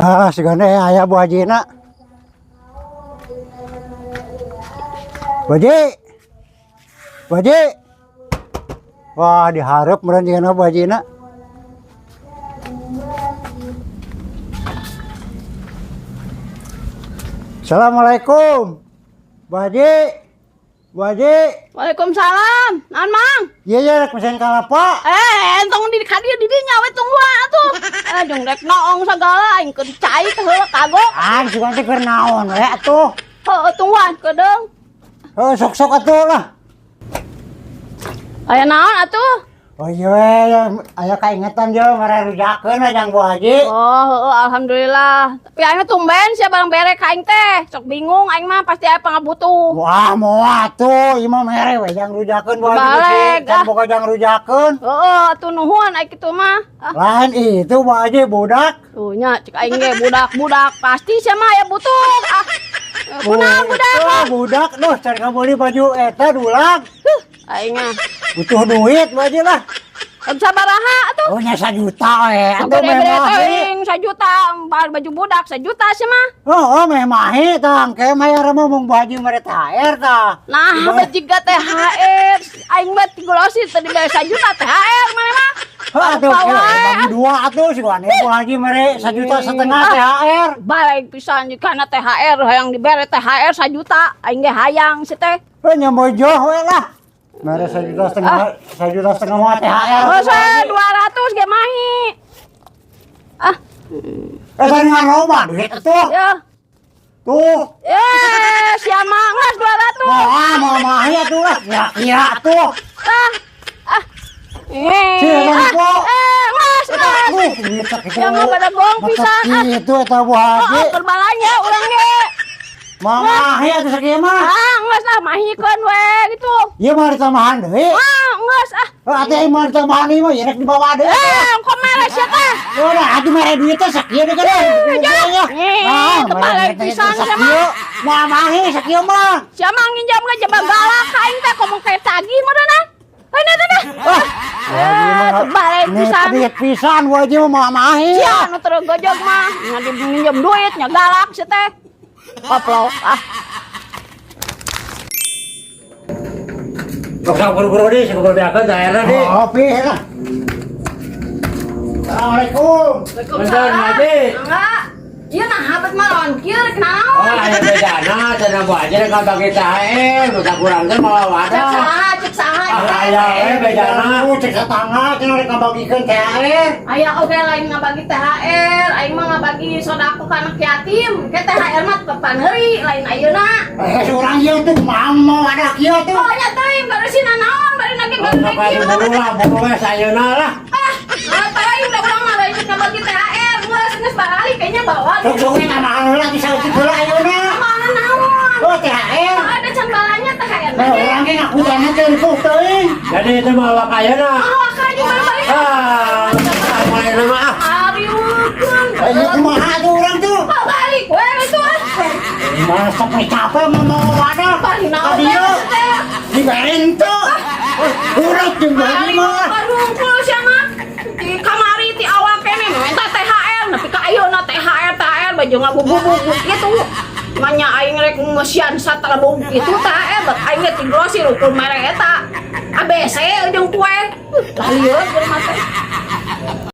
Ah, segala ayah Bu Haji nak. Bu Haji. Bu Haji. Wah, diharap meureun jeung Bu Haji nak. Assalamualaikum. Bu Haji. Bu Haji. Waalaikumsalam. Naon, Mang? Iya ya rek pesen kalapa. Entong di kadieu di dinya we tungguan atuh. Jeung rek noong sagala aing keur cai teh heula kagok. Ah, sugan teh keur naon we atuh. Heuh tungguan kedeung. Sok-sok atuh lah. Aya naon atuh? Oh iya we, aya kaingetan jeung mere rujakeun we jang Bu Haji. Oh, heuh alhamdulillah. Tapi aing mah tumben sia barang bere ka aing teh. Sok bingung aing mah pasti aya pangabutuh. Wah, moal atuh, ieu mah mere we jang rujakeun Bu Haji. Balik, Can boga jang rujakeun. Heuh atuh nuhun aya kitu mah. Lain itu Bu Haji budak. Tuh nya cek aing ge budak-budak pasti sia mah aya butuh. Kunaon budak? Budak duh can kabeli baju eta dulang. Aing mah Butuh duit Bu Haji lah. sabaraha atuh? Oh nya 1 juta we. Atuh Bere-bere meh mahi. teuing 1 juta, baju budak 1 juta sih mah. Oh meh mahi tang. Kayak mayar mah mung Bu Haji mere THR tah. Nah, bejiga THR, aing mah tigolosi tadi bayar 1 juta THR mana mah? Atuh bagi 2 atuh si wane Bu Haji mere 1,5 juta THR. Balik pisan kana THR, hayang dibere THR 1 juta, aing ge hayang si teh. Nya mojoh we lah. Mere 1,5 juta mah THR. Oh, 200 ge mahi. Ah, Tadi ngaloba duit atuh. ya. Tuh. Sia mah geus 200. Mau mahi atuh lah. Kira-kira atuh. Mas. Ya mah pada gong pisan. Itu eta Bu Haji. Terbalanya urang ge. Mau mahi atuh sakieu mah. Geus lah mahikeun we gitu. Ieu mah ditambahan deui. Geus Atuh ieu mah ditambahan ieu mah ya rek dibawa deui. kok mere sia teh? Udah atuh mere duit teh sakieu deui kan. Kepala pisan sia mah. Mau mahi sakieu mah. Sia mah nginjam ge jeba galak ka aing teh komo kayak tagih meureunna. Heuh teh. Terbalik pisan. Duit pisan Bu Haji mah mahi. Sia nu teu gojog mah nginjam duit nya galak sia teh. Koplok Sok buru-buru di, sok beakeun daerah di. Kopi lah. Assalamualaikum. Bentar, Haji. Enggak. Ieu nah habet mah lawan kieu rek naon? Oh, aya bedana, cenah Bu Haji rek bagi THR, nu kurang teh malah wadah. Cek saha. Aya bedana. Cek tetangga cenah rek ngabagikeun THR. Aya oge lain ngabagi THR, aing mah ngabagi sodako ka anak yatim. Ke THR mah tepan heuri, lain ayeuna. Urang ieu tuh mau ada kieu tuh. Oh nya teuing barusin naon, bari nage Sok buru lah, buru we sayeuna lah. Teuing udah urang mah lain ngabagi THR, geus barali kayaknya bawa. Sok tambahan heula di saeutik heula ayeuna. Mana naon? Oh THR. Ada cambalannya THR. Urang ge ngakudana teh empuk teuing. Jadi itu mah wakayeuna. Waka di balik. Ayeuna mah. Ariukeun. Ini kumaha tuh urang tuh? Balik we itu. Masa capek mau wadah. Balik naon? Tadieu diberein tuh. Urang jeung bagi mah. Kadungkul sia mah. Di kamari ti awak kene minta THR, nepi ka ayeuna THR baju ngabubuk gitu. Manya aing rek mesian satalabung gitu THR, bet aing ge ti grosir ukur merek eta. ABC jeung kue. Lah lieur jelema teh.